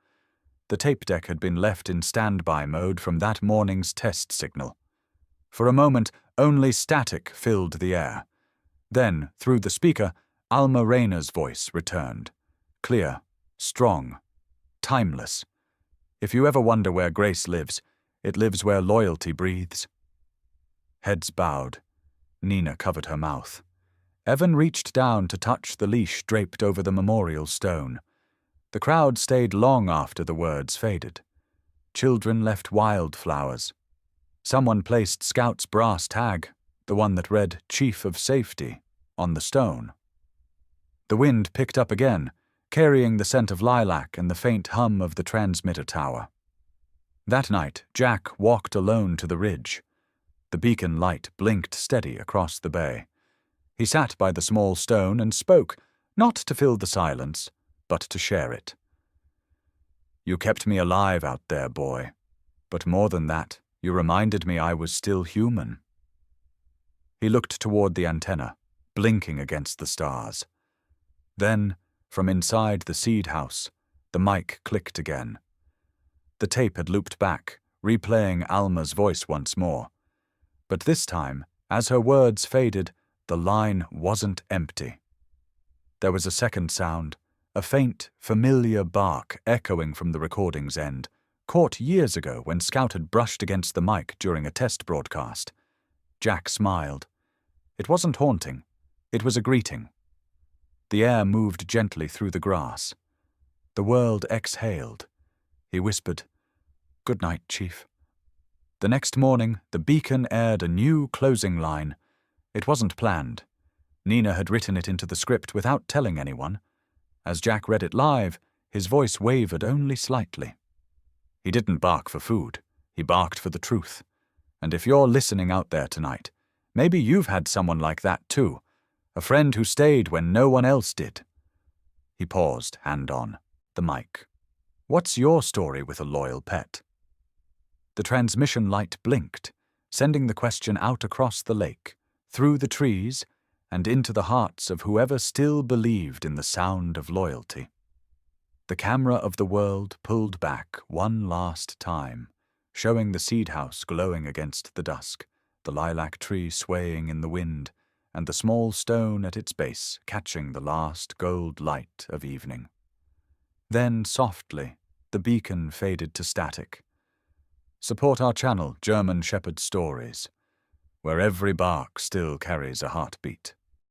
A: The tape deck had been left in standby mode from that morning's test signal. For a moment, only static filled the air. Then, through the speaker, Alma Rayner's voice returned. Clear, strong, timeless. If you ever wonder where grace lives, it lives where loyalty breathes. Heads bowed. Nina covered her mouth. Evan reached down to touch the leash draped over the memorial stone. The crowd stayed long after the words faded. Children left wildflowers. Someone placed Scout's brass tag, the one that read Chief of Safety, on the stone. The wind picked up again, carrying the scent of lilac and the faint hum of the transmitter tower. That night, Jack walked alone to the ridge. The beacon light blinked steady across the bay. He sat by the small stone and spoke, not to fill the silence, but to share it. "You kept me alive out there, boy. But more than that, you reminded me I was still human." He looked toward the antenna, blinking against the stars. Then, from inside the seed house, the mic clicked again. The tape had looped back, replaying Alma's voice once more. But this time, as her words faded, the line wasn't empty. There was a second sound, a faint, familiar bark echoing from the recording's end, caught years ago when Scout had brushed against the mic during a test broadcast. Jack smiled. It wasn't haunting. It was a greeting. The air moved gently through the grass. The world exhaled. He whispered, "Good night, Chief." The next morning, the beacon aired a new closing line. It wasn't planned. Nina had written it into the script without telling anyone. As Jack read it live, his voice wavered only slightly. He didn't bark for food. He barked for the truth. And if you're listening out there tonight, maybe you've had someone like that too, a friend who stayed when no one else did. He paused, hand on, the mic. What's your story with a loyal pet? The transmission light blinked, sending the question out across the lake, through the trees, and into the hearts of whoever still believed in the sound of loyalty. The camera of the world pulled back one last time, showing the seed house glowing against the dusk, the lilac tree swaying in the wind, and the small stone at its base catching the last gold light of evening. Then, softly, the beacon faded to static. Support our channel, German Shepherd Stories, where every bark still carries a heartbeat.